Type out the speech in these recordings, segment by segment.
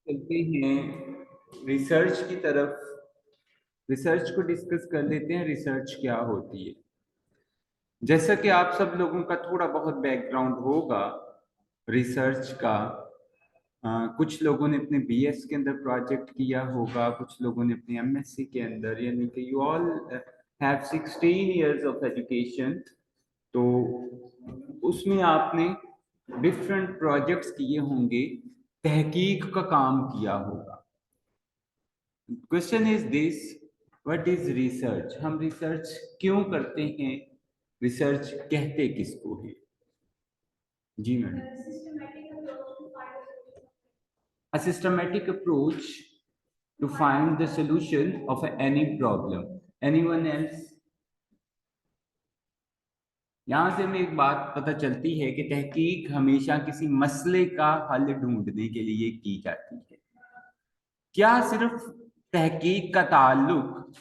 चलते हैं रिसर्च की तरफ। रिसर्च को डिस्कस कर लेते हैं, रिसर्च क्या होती है। जैसा कि आप सब लोगों का थोड़ा बहुत बैकग्राउंड होगा रिसर्च का। कुछ लोगों ने अपने बीएस के अंदर प्रोजेक्ट किया होगा, कुछ लोगों ने अपने एमएससी के अंदर, यानी कि you all have 16 years of education. तो उसमें आपने डिफरेंट प्रोजेक्ट्स किए होंगे, तहकीक का काम किया होगा। Question is this, what is research? हम रिसर्च क्यों करते हैं? रिसर्च कहते किसको है? जी madam. A systematic approach to find the solution of any problem. Anyone else? यहां से हमें एक बात पता चलती है कि तहकीक हमेशा किसी मसले का हल ढूंढने के लिए की जाती है। क्या सिर्फ तहकीक का ताल्लुक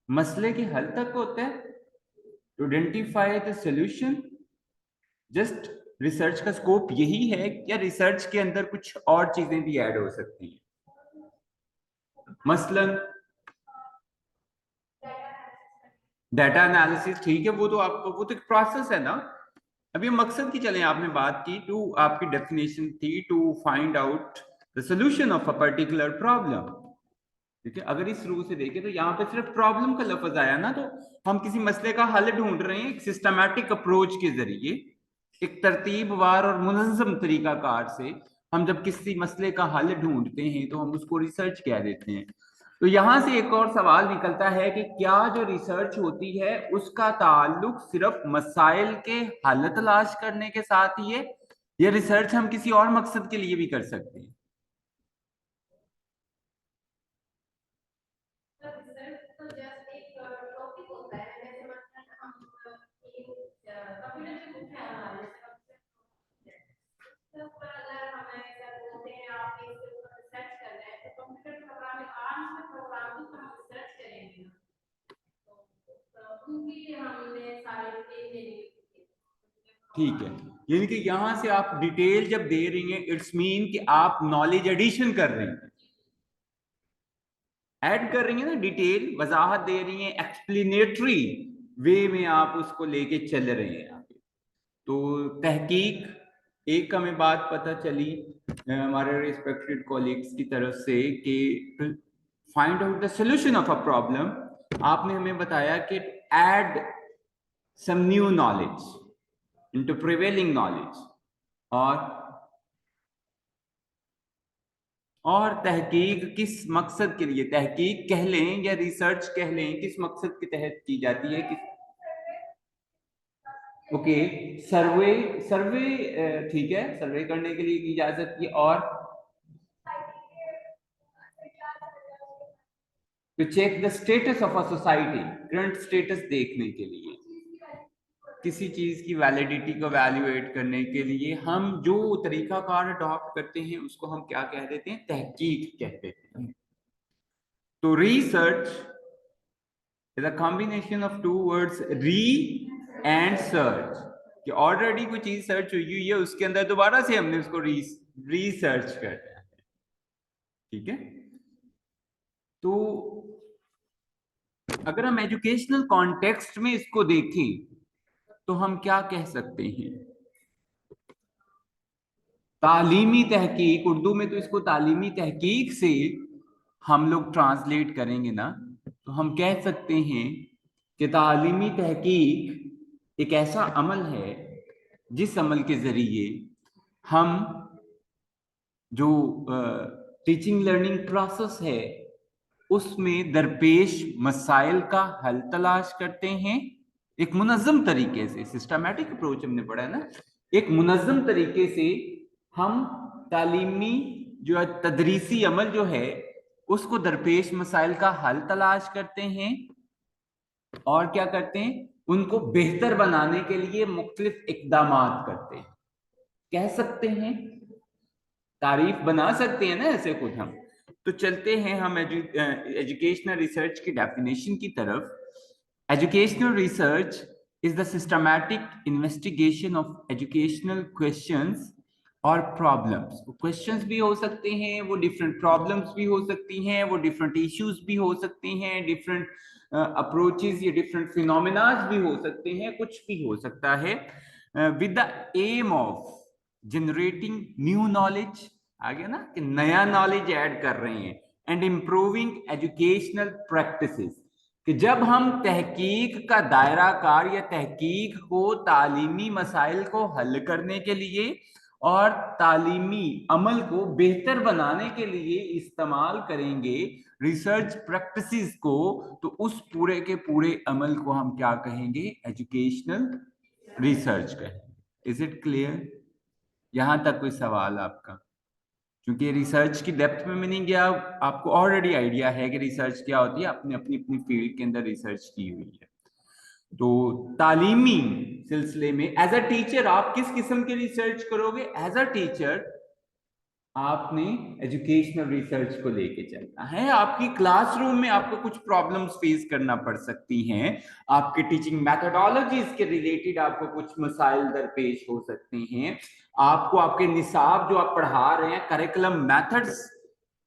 मसले के हल तक होता है? To identify the solution, just research का स्कोप यही है, या रिसर्च के अंदर कुछ और चीजें भी ऐड हो सकती हैं? मसलन डाटा एनालिसिस, ठीक है, वो तो आपको, वो तो एक प्रोसेस है ना। अभी हम मकसद की चले, आपने बात की टू, आपकी डेफिनेशन थी to find out the solution of a particular problem. ठीक है, अगर इस रूप से देखें तो यहाँ पे सिर्फ प्रॉब्लम का लफ्ज आया ना, तो हम किसी मसले का हल ढूंढ रहे हैं एक सिस्टमैटिक अप्रोच के जरिए, एक तरतीबवार और मुनज़्ज़म तरीकाकार से। हम जब किसी मसले का हल ढूंढते हैं तो हम उसको रिसर्च कह देते हैं। तो यहां से एक और सवाल निकलता है कि क्या जो रिसर्च होती है उसका ताल्लुक सिर्फ मसाइल के हल तलाश करने के साथ ही है, या रिसर्च हम किसी और मकसद के लिए भी कर सकते हैं? ठीक है, यानी कि यहां से आप डिटेल जब दे रही हैं, इट्स मीन कि आप नॉलेज एडिशन कर रही हैं, ऐड कर रही हैं ना, डिटेल वजाहत दे रही हैं, एक्सप्लेनेटरी वे में आप उसको लेके चल रहे हैं आगे। तो तहकीक, एक हमें बात पता चली हमारे रिस्पेक्टेड कॉलीग्स की तरफ से कि find out the solution of a problem. आपने हमें बताया कि add some new knowledge into prevailing knowledge, और तहकीक किस मकसद के लिए, तहकीक कह लें या रिसर्च कह लें, किस मकसद के तहत की जाती है? किस, ओके, सर्वे, सर्वे, ठीक है, सर्वे करने के लिए की जा सकती है। और to check the status of a society, current status देखने के लिए, किसी चीज की वैलिडिटी को वैल्यूएट करने के लिए हम जो तरीकाकार अडॉप्ट करते हैं उसको हम क्या कह देते हैं? तहकीक कह देते हैं। तो research is a combination of two words, re and search, कि ऑलरेडी कोई चीज सर्च हुई है, उसके अंदर दोबारा से हमने उसको रिसर्च करना है। ठीक है, तो अगर हम एजुकेशनल कॉन्टेक्स्ट में इसको देखें तो हम क्या कह सकते हैं? तालीमी तहकीक, उर्दू में तो इसको तालीमी तहकीक से हम लोग ट्रांसलेट करेंगे ना, तो हम कह सकते हैं कि तालीमी तहकीक एक ऐसा अमल है जिस अमल के जरिए हम जो टीचिंग लर्निंग प्रोसेस है उसमें दरपेश मसाइल का हल तलाश करते हैं एक मुनज़्ज़म तरीके से। सिस्टमैटिक अप्रोच हमने पढ़ा है ना, एक मुनज़्ज़म तरीके से हम तालीमी जो तदरीसी अमल जो है उसको दरपेश मसाइल का हल तलाश करते हैं, और क्या करते हैं? उनको बेहतर बनाने के लिए मुख्तलिफ इकदाम करते हैं। कह सकते हैं, तारीफ बना सकते हैं ना ऐसे खुद हम। तो चलते हैं हम एजुकेशनल रिसर्च की डेफिनेशन की तरफ। Educational research is the systematic investigation of educational questions और प्रॉब्लम्स। क्वेश्चंस भी हो सकते हैं, वो डिफरेंट प्रॉब्लम्स भी हो सकती हैं, वो डिफरेंट इश्यूज भी हो सकते हैं, डिफरेंट अप्रोचेस या डिफरेंट फिनोमेनाज भी हो सकते हैं, कुछ भी हो सकता है, with the aim of generating new knowledge. आ गया ना कि नया नॉलेज ऐड कर रहे हैं, एंड इम्प्रूविंग एजुकेशनल प्रैक्टिसेस, कि जब हम तहकीक का दायरा कार या तहकीक को तालीमी मसाइल को हल करने के लिए और तालीमी अमल को बेहतर बनाने के लिए इस्तेमाल करेंगे रिसर्च प्रैक्टिसेस को, तो उस पूरे के पूरे अमल को हम क्या कहेंगे? एजुकेशनल रिसर्च कहेंगे। Is it clear? यहां तक कोई सवाल आपका? क्योंकि रिसर्च की डेप्थ में मैं नहीं गया, आपको ऑलरेडी आइडिया है कि रिसर्च क्या होती है, अपनी अपनी अपनी फील्ड के अंदर रिसर्च की हुई है। तो तालीमी सिलसिले में एज अ टीचर आप किस किस्म की रिसर्च करोगे? एज अ टीचर आपने एजुकेशनल रिसर्च को लेके चलना है। आपकी क्लासरूम में आपको कुछ प्रॉब्लम्स फेस करना पड़ सकती हैं, आपके टीचिंग मैथडोलॉजीज के रिलेटेड आपको कुछ मसाइल दरपेश हो सकते हैं, आपको आपके निसाब जो आप पढ़ा रहे हैं, करिकुलम मेथड्स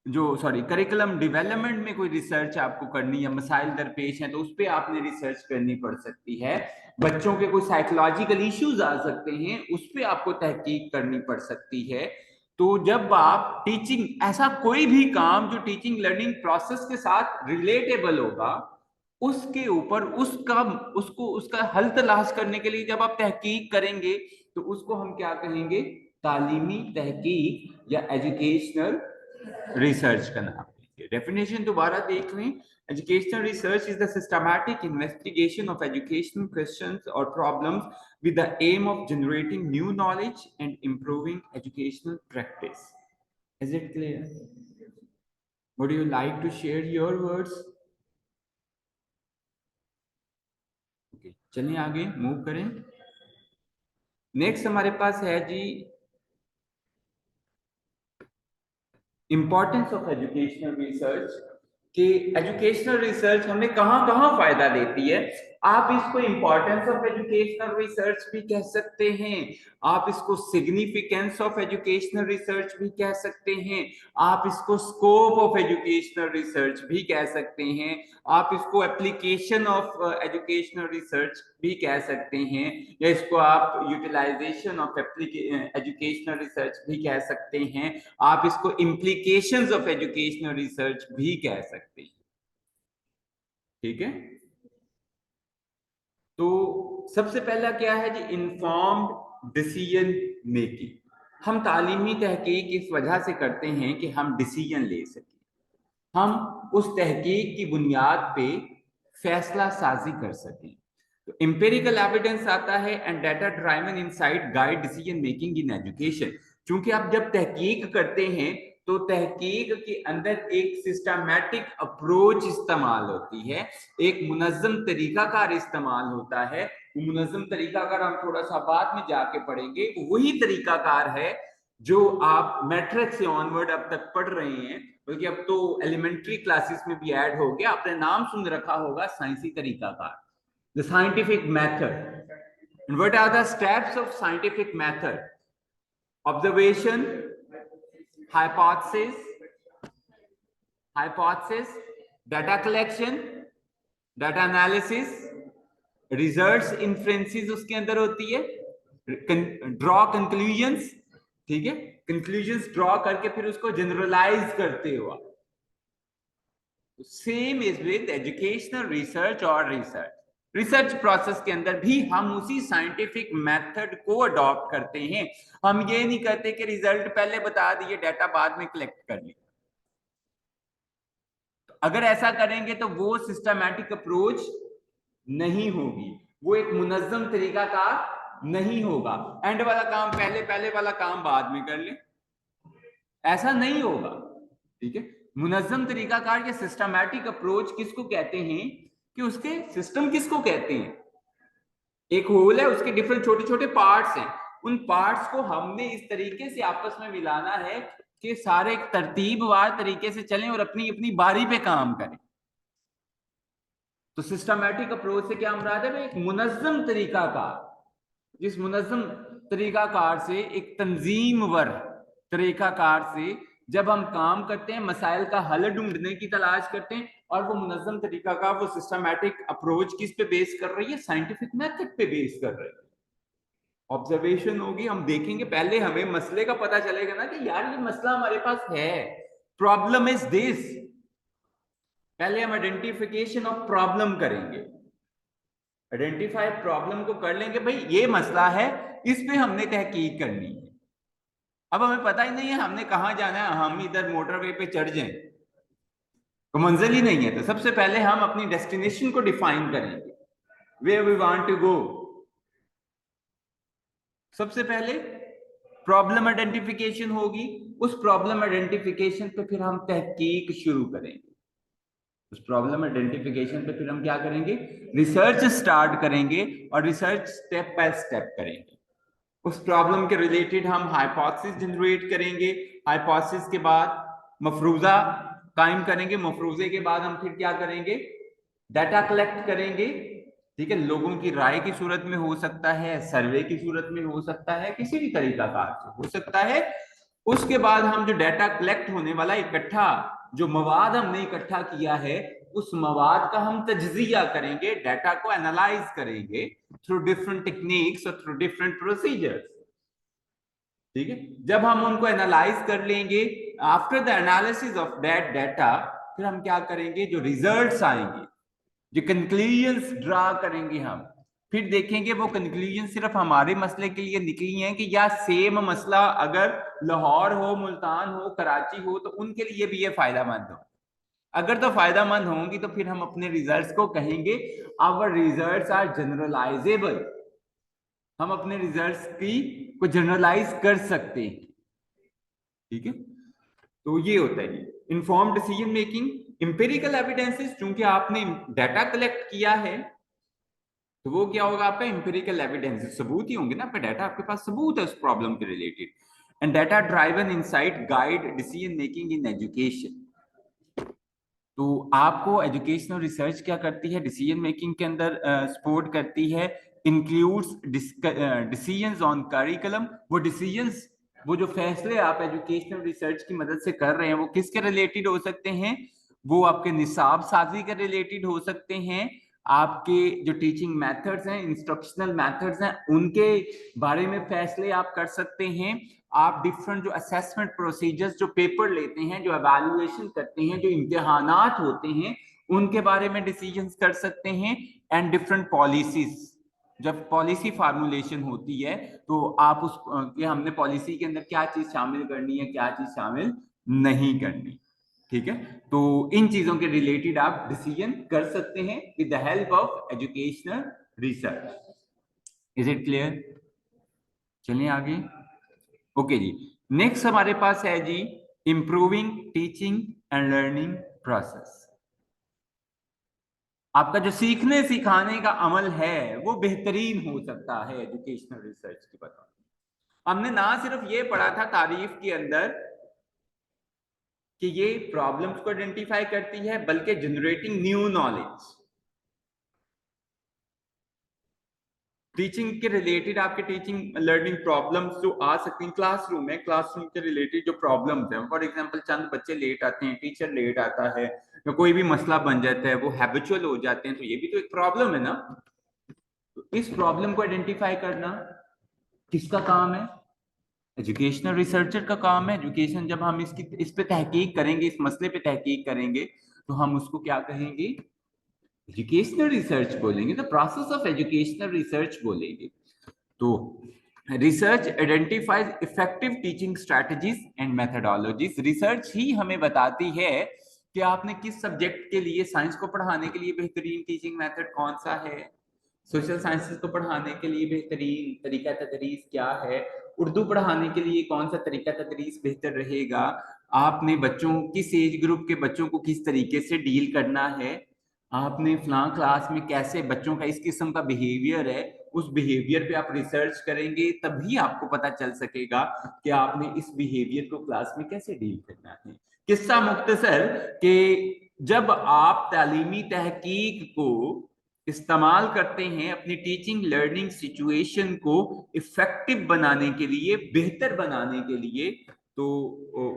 जो करिकुलम डेवलपमेंट में कोई रिसर्च आपको करनी है, मसाइल दरपेश हैं, तो उस पर आपने रिसर्च करनी पड़ सकती है। बच्चों के कोई साइकोलॉजिकल इश्यूज आ सकते हैं, उस पर आपको तहकीक करनी पड़ सकती है। तो जब आप टीचिंग, ऐसा कोई भी काम जो टीचिंग लर्निंग प्रोसेस के साथ रिलेटेबल होगा, उसके ऊपर उसका हल तलाश करने के लिए जब आप तहकीक करेंगे, तो उसको हम क्या कहेंगे? तालीमी तहकीक या एजुकेशनल रिसर्च का नाम है। डेफिनेशन दोबारा देख लें। Educational research is the systematic investigation of educational questions और problems with the aim of generating new knowledge and improving educational practice. Is it clear? Would you like to share your words? Okay, चलिए आगे move करें। Next हमारे पास है जी importance of educational research, कि educational research हमें कहां कहां फायदा देती है। आप इसको इंपॉर्टेंस ऑफ एजुकेशनल रिसर्च भी कह सकते हैं, आप इसको सिग्निफिकेंस ऑफ एजुकेशनल रिसर्च भी कह सकते हैं, आप इसको स्कोप ऑफ एजुकेशनल रिसर्च भी कह सकते हैं, आप इसको एप्लीकेशन ऑफ एजुकेशनल रिसर्च भी कह सकते हैं, या इसको आप यूटिलाइजेशन ऑफ एजुकेशनल रिसर्च भी कह सकते हैं, आप इसको इम्प्लीकेशंस ऑफ एजुकेशनल रिसर्च भी कह सकते हैं। ठीक है, तो सबसे पहला क्या है जी? Informed decision making. हम तालीमी तहकीक इस वजह से करते हैं कि हम डिसीजन ले सकें, हम उस तहकीक की बुनियाद पे फैसला साजी कर सकें। तो एम्पिरिकल एविडेंस आता है and data driven insight guide decision making in education. क्योंकि आप जब तहकीक करते हैं तो तहकीक के अंदर एक सिस्टमैटिक अप्रोच इस्तेमाल होती है, एक मुनज़्ज़म तरीकाकार इस्तेमाल होता है। वो मुनज़्ज़म तरीकाकार हम थोड़ा सा बाद में जाके पढ़ेंगे, वही तरीकाकार है जो आप मैट्रिक से ऑनवर्ड अब तक पढ़ रहे हैं, बल्कि अब तो एलिमेंट्री क्लासेस में भी ऐड हो गया। आपने नाम सुन रखा होगा साइंसी तरीकाकार, the scientific method. And what are the steps of scientific method? Observation, hypothesis, data collection, data analysis, results, inferences उसके अंदर होती है, ड्रॉ कंक्लूजन्स। ठीक है, कंक्लूजन्स ड्रॉ करके फिर उसको जनरलाइज करते हो। Same is with educational research और रिसर्च प्रोसेस के अंदर भी हम उसी साइंटिफिक मेथड को अडॉप्ट करते हैं। हम ये नहीं करते कि रिजल्ट पहले बता दिए, डाटा बाद में कलेक्ट कर लिया। तो अगर ऐसा करेंगे तो वो सिस्टमैटिक अप्रोच नहीं होगी, वो एक मुनज़्ज़म तरीका का नहीं होगा। एंड वाला काम पहले, पहले वाला काम बाद में कर ले, ऐसा नहीं होगा। ठीक है, मुनज़्ज़म तरीकाकार या सिस्टमैटिक अप्रोच किसको कहते हैं? कि उसके सिस्टम किसको कहते हैं? एक होल है, उसके डिफरेंट छोटे छोटे पार्ट्स हैं, उन पार्ट्स को हमने इस तरीके से आपस में मिलाना है कि सारे एक तरतीबवार तरीके से चलें और अपनी अपनी बारी पे काम करें। तो सिस्टमैटिक अप्रोच से क्या मुराद है? एक मुनज़्ज़म तरीका का, जिस मुनज़्ज़म तरीकाकार से, एक तंजीमवर तरीकाकार से जब हम काम करते हैं, मसाइल का हल ढूंढने की तलाश करते हैं, और वो मुनज़्ज़म तरीका का, वो सिस्टमैटिक अप्रोच किस पे बेस कर रही है? साइंटिफिक मेथड पे बेस कर रही है। ऑब्जर्वेशन होगी, हम देखेंगे, पहले हमें मसले का पता चलेगा ना कि यार ये मसला हमारे पास है, प्रॉब्लम इज दिस। पहले हम आइडेंटिफिकेशन ऑफ प्रॉब्लम करेंगे, आइडेंटिफाई प्रॉब्लम को कर लेंगे, भाई ये मसला है, इस पे हमने तहकीक करनी है। अब हमें पता ही नहीं है हमने कहां जाना है, हम इधर मोटरवे पे चढ़ जाएं तो मंजिल ही नहीं है, तो सबसे पहले हम अपनी डेस्टिनेशन को डिफाइन करेंगे, where we want to go. सबसे पहले प्रॉब्लम आइडेंटिफिकेशन होगी, उस प्रॉब्लम आइडेंटिफिकेशन पे फिर हम तहकीक शुरू करेंगे, उस प्रॉब्लम आइडेंटिफिकेशन पे फिर हम क्या करेंगे? रिसर्च स्टार्ट करेंगे, और रिसर्च स्टेप बाय स्टेप करेंगे। उस प्रॉब्लम के रिलेटेड हम हाइपोथेसिस जनरेट करेंगे, हाइपोथेसिस के बाद मफरूजा कायम करेंगे, मफरूजे के बाद हम फिर क्या करेंगे? डाटा कलेक्ट करेंगे, ठीक है, लोगों की राय की सूरत में हो सकता है, सर्वे की सूरत में हो सकता है, किसी भी तरीकाकार से हो सकता है। उसके बाद हम जो डाटा कलेक्ट होने वाला इकट्ठा, जो मवाद हमने इकट्ठा किया है, उस मवाद का हम तज्जिया करेंगे, डाटा को एनालाइज करेंगे थ्रू डिफरेंट टेक्निक्स और थ्रू डिफरेंट प्रोसीजर्स। ठीक है, जब हम उनको एनालाइज कर लेंगे, after the analysis of that data, फिर हम क्या करेंगे? जो रिजल्ट्स आएंगे, जो कंक्लूजन्स ड्रा करेंगे हम, फिर देखेंगे वो कंक्लूजन सिर्फ हमारे मसले के लिए निकली हैं कि या सेम मसला अगर लाहौर हो, मुल्तान हो, कराची हो, तो उनके लिए भी ये फायदामंद हो। अगर तो फायदामंद होंगी तो फिर हम अपने रिजल्ट्स को कहेंगे आवर रिजल्ट्स आर जनरलाइजेबल, हम अपने रिजल्ट्स की को जनरलाइज कर सकते हैं। ठीक है, तो ये होता है informed decision making. Empirical evidences, चूंकि आपने डाटा कलेक्ट किया है तो वो क्या होगा? आपका इंपेरिकल एविडेंस, सबूत ही होंगे ना, आपका डाटा, आपके पास सबूत है उस प्रॉब्लम के related. And data driven insight guide decision making in education. तो आपको एजुकेशनल रिसर्च क्या करती है? डिसीजन मेकिंग के अंदर सपोर्ट करती है। इंक्लूड्स डिसीजंस ऑन करिकुलम, वो डिसीजंस, वो जो फैसले आप एजुकेशनल रिसर्च की मदद से कर रहे हैं, वो किसके रिलेटेड हो सकते हैं? वो आपके निसाब साजी के रिलेटेड हो सकते हैं, आपके जो टीचिंग मेथड्स हैं, इंस्ट्रक्शनल मेथड्स हैं, उनके बारे में फैसले आप कर सकते हैं। आप डिफरेंट जो असेसमेंट प्रोसीजर्स, जो पेपर लेते हैं, जो एवेल्युएशन करते हैं, जो इम्तिहानात होते हैं, उनके बारे में डिसीजंस कर सकते हैं। एंड डिफरेंट पॉलिसीज, जब पॉलिसी फार्मूलेशन होती है तो आप उस कि हमने पॉलिसी के अंदर क्या चीज शामिल करनी है, क्या चीज शामिल नहीं करनी। ठीक है, तो इन चीजों के रिलेटेड आप डिसीजन कर सकते हैं with the help of educational research. Is it clear? चलिए आगे। ओके जी, नेक्स्ट हमारे पास है जी improving teaching and learning process. आपका जो सीखने सिखाने का अमल है वो बेहतरीन हो सकता है एजुकेशनल रिसर्च की बदौलत। हमने ना सिर्फ ये पढ़ा था तारीफ के अंदर कि ये प्रॉब्लम्स को आइडेंटिफाई करती है, बल्कि जनरेटिंग न्यू नॉलेज। टीचिंग के रिलेटेड आपके टीचिंग लर्निंग प्रॉब्लम्स जो आ सकती हैं क्लासरूम में, क्लासरूम के रिलेटेड जो प्रॉब्लम्स हैं, फॉर एग्जांपल चंद बच्चे लेट आते हैं, टीचर लेट आता है, या कोई भी मसला बन जाता है, वो हैबिचुअल हो जाते हैं, तो ये भी तो एक प्रॉब्लम है ना। तो इस प्रॉब्लम को आइडेंटिफाई करना किसका काम है? एजुकेशनल रिसर्चर का काम है। एजुकेशन, जब हम इस पे तहकीक करेंगे, इस मसले पे तहकीक करेंगे, तो हम उसको क्या कहेंगे? एजुकेशनल रिसर्च बोलेंगे, the process of educational research बोलेंगे। तो research identifies effective teaching strategies and methodologies. Research ही हमें बताती है कि आपने किस सब्जेक्ट के लिए, साइंस को पढ़ाने के लिए बेहतरीन टीचिंग मेथड कौन सा है, सोशल साइंसेस को पढ़ाने के लिए बेहतरीन तरीका तदरीस क्या है, उर्दू पढ़ाने के लिए कौन सा तरीका तदरीस बेहतर रहेगा, आपने बच्चों, किस एज ग्रुप के बच्चों को किस तरीके से डील करना है, आपने फलां क्लास में कैसे बच्चों का इस किस्म का बिहेवियर है, उस बिहेवियर पे आप रिसर्च करेंगे, तभी आपको पता चल सकेगा कि आपने इस बिहेवियर को क्लास में कैसे डील करना है। किस्सा मुख्तसर कि जब आप तालीमी तहकीक को इस्तेमाल करते हैं अपनी टीचिंग लर्निंग सिचुएशन को इफेक्टिव बनाने के लिए, बेहतर बनाने के लिए, तो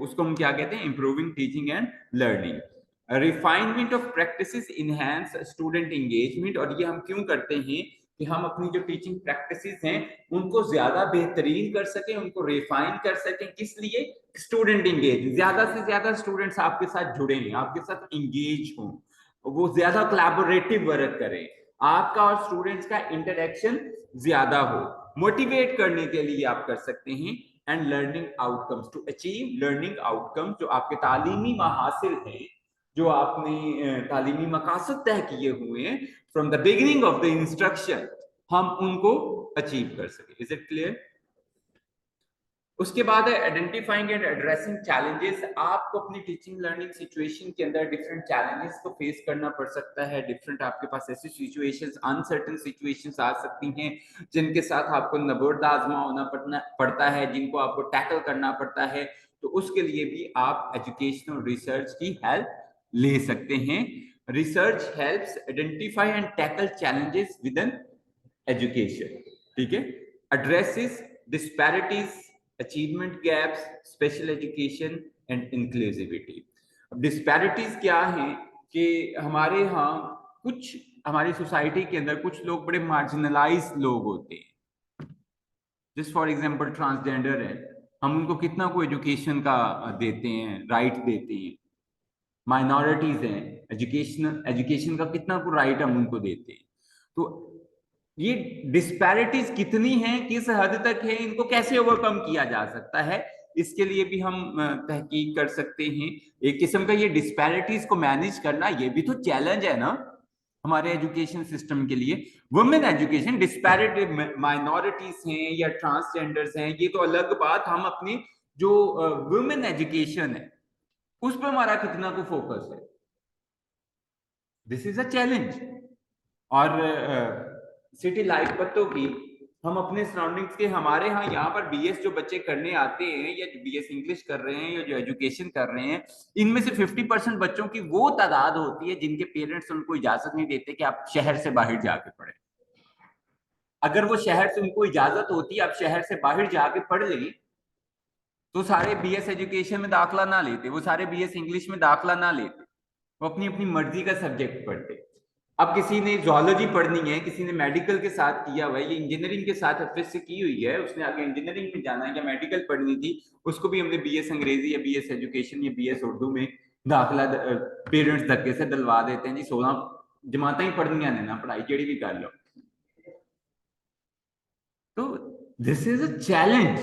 उसको हम क्या कहते हैं, improving teaching and learning. Refinement of practices enhance student engagement, और ये हम क्यों करते हैं कि हम अपनी जो टीचिंग प्रैक्टिसेस हैं उनको ज्यादा बेहतरीन कर सकें, उनको रिफाइन कर सकें। किस लिए? स्टूडेंट एंगेज, ज्यादा से ज्यादा स्टूडेंट्स आपके साथ जुड़े, आपके साथ एंगेज हों, वो ज्यादा कोलैबोरेटिव वर्क करें, आपका और स्टूडेंट्स का इंटरेक्शन ज्यादा हो। मोटिवेट करने के लिए आप कर सकते हैं। And learning outcomes, to achieve learning outcomes, जो आपके तालीमी महासिल हैं, जो आपने तालीमी मकासद तय किए हुए हैं from the beginning of the instruction, हम उनको अचीव कर सके। Is it clear? उसके बाद है आइडेंटिफाइंग एंड एड्रेसिंग चैलेंजेस। आपको अपनी टीचिंग लर्निंग सिचुएशन के अंदर डिफरेंट चैलेंजेस को फेस करना पड़ सकता है। डिफरेंट आपके पास ऐसी सिचुएशंस, अनसर्टेन सिचुएशंस आ सकती हैं जिनके साथ आपको नबर्द आजमा होना पड़ता है, जिनको आपको टैकल करना पड़ता है। तो उसके लिए भी आप एजुकेशनल रिसर्च की हेल्प ले सकते हैं। Research helps identify and tackle challenges with in education. ठीक है? Addresses disparities, achievement gaps, special education and inclusivity. अब डिस्पैरिटीज क्या है कि हमारे यहाँ कुछ, हमारी सोसाइटी के अंदर कुछ लोग बड़े मार्जिनलाइज लोग होते हैं। जस्ट फॉर एग्जांपल ट्रांसजेंडर है, हम उनको कितना को एजुकेशन का देते हैं, राइट देते हैं। माइनॉरिटीज हैं, एजुकेशन का कितना को राइट हम उनको देते हैं। तो ये डिस्पैरिटीज कितनी हैं, किस हद तक है, इनको कैसे ओवरकम किया जा सकता है, इसके लिए भी हम तहकीक कर सकते हैं। एक किस्म का ये डिस्पैरिटीज को मैनेज करना, ये भी तो चैलेंज है ना हमारे एजुकेशन सिस्टम के लिए। वुमेन एजुकेशन, डिस्पैरिटी माइनॉरिटीज हैं या ट्रांसजेंडर्स हैं, ये तो अलग बात। हम अपनी जो वुमेन एजुकेशन है उस पर हमारा कितना को फोकस है, दिस इज अ चैलेंज। और सिटी लाइफ पत्तों की, हम अपने सराउंडिंग्स के, हमारे यहाँ पर बीएस जो बच्चे करने आते हैं या बीएस इंग्लिश कर रहे हैं या जो एजुकेशन कर रहे हैं, इनमें से 50% बच्चों की वो तादाद होती है जिनके पेरेंट्स उनको इजाजत नहीं देते कि आप शहर से बाहर जाके पढ़े। अगर वो शहर से, उनको इजाजत होती है आप शहर से बाहर जाके पढ़ लें, तो सारे बीएस एजुकेशन में दाखला ना लेते, वो सारे बीएस इंग्लिश में दाखला ना लेते, वो अपनी अपनी मर्जी का सब्जेक्ट पढ़ते। अब किसी ने जूलॉजी पढ़नी है, किसी ने मेडिकल के साथ किया हुआ है, ये इंजीनियरिंग के साथ एफएससी की हुई है, उसने आगे इंजीनियरिंग में जाना है या मेडिकल पढ़नी थी, उसको भी हमने बीएस अंग्रेजी या बीएस एजुकेशन या बीएस उर्दू में दाखला पेरेंट्स धक्के से दिलवा देते हैं जी, 16 जमातें ही पढ़नी है ना, पढ़ाई जेड़ी भी कर लो। तो दिस इज अ चैलेंज।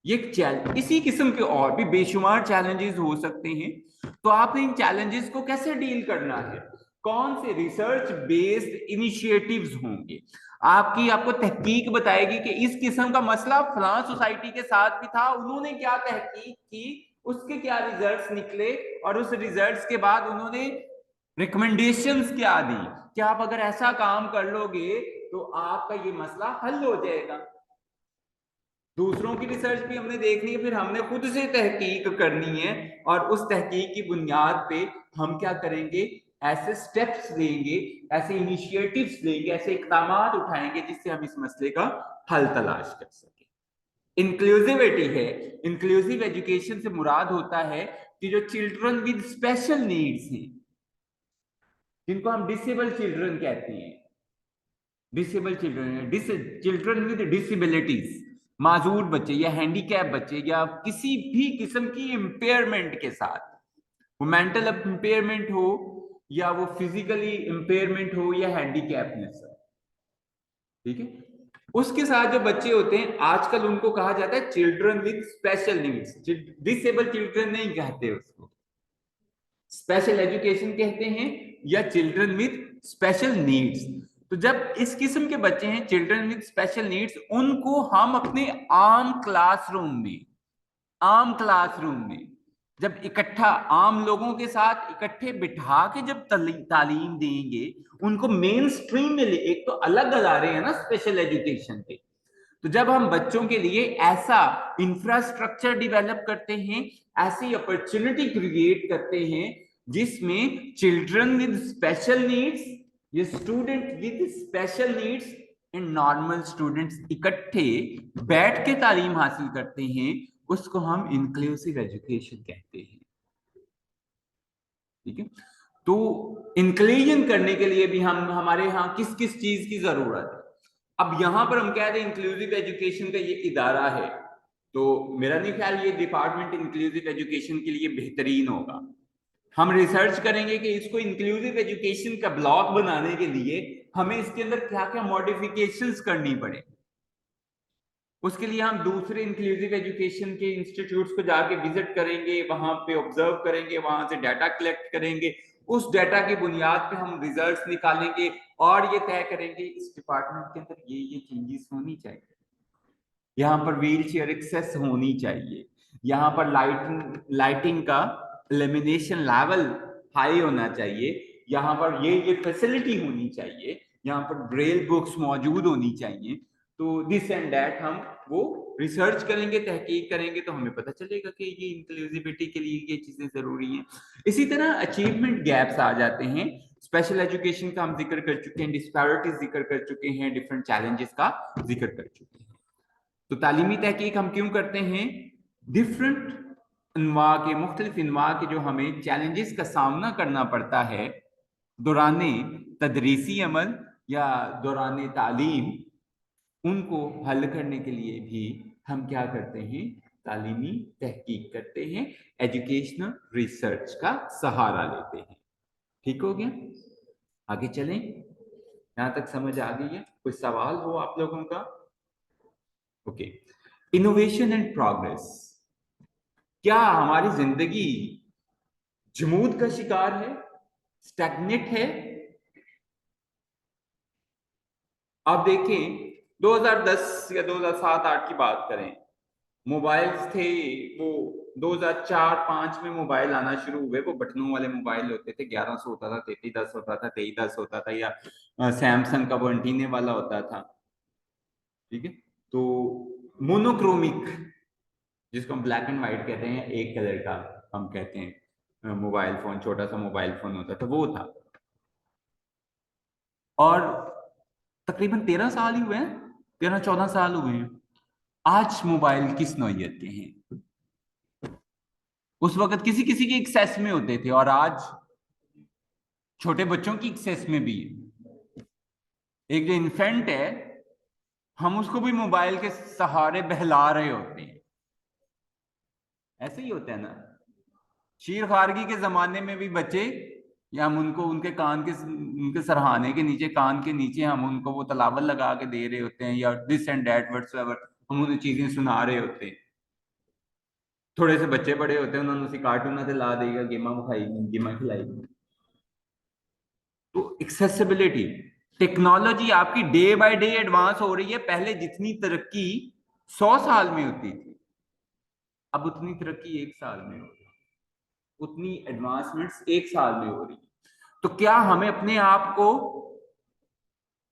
ये चैलेंज, इसी किस्म के और भी बेशुमार चैलेंजेस हो सकते हैं। तो आपने इन चैलेंजेस को कैसे डील करना है, कौन से रिसर्च बेस्ड इनिशिएटिव्स होंगे, आपकी आपको तहकीक बताएगी कि इस किस्म का मसला फलां सोसाइटी के साथ भी था, उन्होंने क्या तहकीक की, उसके क्या रिजल्ट्स निकले, और उस रिजल्ट्स के बाद उन्होंने रिकमेंडेशंस क्या दी कि आप अगर ऐसा काम कर लोगे तो आपका ये मसला हल हो जाएगा। दूसरों की रिसर्च भी हमने देखनी है, फिर हमने खुद से तहकीक करनी है, और उस तहकीक की बुनियाद पे हम क्या करेंगे, ऐसे स्टेप्स लेंगे, ऐसे इनिशिएटिव्स लेंगे, ऐसे इकदाम उठाएंगे जिससे हम इस मसले का हल तलाश कर सके। इंक्लूसिविटी है, इंक्लूसिव एजुकेशन से मुराद होता है कि जो चिल्ड्रन विद स्पेशल नीड्स हैं, जिनको हम डिसेबल चिल्ड्रन कहते हैं, disable children, children with disabilities, माजूर बच्चे या हैंडीकैप बच्चे या किसी भी किस्म की इंपेयरमेंट के साथ, वो मेंटल इंपेयरमेंट हो या वो फिजिकली इंपेयरमेंट हो या हैंडीकैपनेस हो, ठीक है, उसके साथ जो बच्चे होते हैं आजकल उनको कहा जाता है children with special needs. Disable children नहीं कहते उसको, स्पेशल एजुकेशन कहते हैं या चिल्ड्रन विद स्पेशल नीड्स। तो जब इस किस्म के बच्चे हैं चिल्ड्रन विद स्पेशल नीड्स, उनको हम अपने आम क्लासरूम में जब इकट्ठा आम लोगों के साथ इकट्ठे बिठा के जब तालीम देंगे, उनको मेन स्ट्रीम में एक तो अलग अदारे हैं ना स्पेशल एजुकेशन के, तो जब हम बच्चों के लिए ऐसा इंफ्रास्ट्रक्चर डेवलप करते हैं, ऐसी अपॉर्चुनिटी क्रिएट करते हैं जिसमें चिल्ड्रन विद स्पेशल नीड्स ये student with special needs and normal students इकट्ठे बैठ के तालीम हासिल करते हैं, उसको हम इंक्लूसिव एजुकेशन कहते हैं। ठीक है, तो इंक्लूजन करने के लिए भी हम हमारे यहाँ किस किस चीज की जरूरत है। अब यहां पर हम कह रहे हैं इंक्लूसिव एजुकेशन का ये इदारा है, तो मेरा नहीं ख्याल ये डिपार्टमेंट इंक्लूसिव एजुकेशन के लिए बेहतरीन होगा। हम रिसर्च करेंगे कि इसको इंक्लूसिव एजुकेशन का ब्लॉक बनाने के लिए हमें इसके अंदर क्या क्या मॉडिफिकेशंस करनी पड़े। उसके लिए हम दूसरे इंक्लूसिव एजुकेशन के इंस्टीट्यूट्स को जाके विजिट करेंगे, वहां पे ऑब्जर्व करेंगे, वहां से डाटा कलेक्ट करेंगे, उस डाटा की बुनियाद पे हम रिजल्ट्स निकालेंगे और ये तय करेंगे इस डिपार्टमेंट के अंदर ये चेंजेस होनी चाहिए, यहाँ पर व्हील चेयर एक्सेस होनी चाहिए, यहाँ पर लाइटिंग का इल्यूमिनेशन लेवल हाई होना चाहिए, यहाँ पर ये फैसिलिटी होनी चाहिए, यहाँ पर ब्रेल बुक्स मौजूद होनी चाहिए। तो दिस एंड दैट हम वो रिसर्च करेंगे, तहकीक करेंगे, तो हमें पता चलेगा कि ये इंक्लूसिविटी के लिए ये चीजें जरूरी हैं। इसी तरह अचीवमेंट गैप्स आ जाते हैं। स्पेशल एजुकेशन का हम जिक्र कर चुके हैं, डिस्पैरिटीज जिक्र कर चुके हैं, डिफरेंट चैलेंजेस का जिक्र कर चुके हैं। तो तालीमी तहकीक हम क्यों करते हैं? डिफरेंट अनवा के, मुख्तलिफ अनवा के जो हमें चैलेंजेस का सामना करना पड़ता है दौरान तदरीसी अमल या दौरान तालीम, उनको हल करने के लिए भी हम क्या करते हैं? तालीमी तहकीक करते हैं, एजुकेशनल रिसर्च का सहारा लेते हैं। ठीक हो गया? आगे चलें। यहां तक समझ आ गई है? कोई सवाल हो आप लोगों का? ओके। इनोवेशन एंड प्रोग्रेस, क्या हमारी जिंदगी जमूद का शिकार है, स्टैग्नेट है? आप देखें 2010 या 2007-8 की बात करें, मोबाइल्स थे वो 2004-5 में मोबाइल आना शुरू हुए, वो बटनों वाले मोबाइल होते थे, 1100 होता था, 3310 होता था, 2310 होता था, या सैमसंग का वो एंटीने वाला होता था। ठीक है, तो मोनोक्रोमिक, जिसको हम ब्लैक एंड व्हाइट कहते हैं, एक कलर का हम कहते हैं मोबाइल फोन, छोटा सा मोबाइल फोन होता था, वो था। और तकरीबन 13 साल ही हुए हैं, 13-14 साल हुए हैं। आज मोबाइल किस नौइयत के हैं? उस वक्त किसी किसी के एक्सेस में होते थे, और आज छोटे बच्चों की एक्सेस में भी है। एक जो इन्फेंट है, हम उसको भी मोबाइल के सहारे बहला रहे होते हैं। ऐसे ही होता है ना? शीर खारगी के जमाने में भी बच्चे, या हम उनको उनके कान के, उनके सरहाने के नीचे, कान के नीचे हम उनको वो तलावल लगा के दे रहे होते हैं, या दिस एंड दैट व्हाटसोएवर हम उन्हें चीजें सुना रहे होते हैं। थोड़े से बच्चे बड़े होते हैं, उन्होंने उसी कार्टून से ला देगा, गेमा खाएगी, गेमा खिलाएगी। तो एक्सेसिबिलिटी, टेक्नोलॉजी आपकी डे बाय डे एडवांस हो रही है। पहले जितनी तरक्की 100 साल में होती थी, अब उतनी तरक्की 1 साल में हो रही है, उतनी एडवांसमेंट्स 1 साल में हो रही है। तो क्या हमें अपने आप को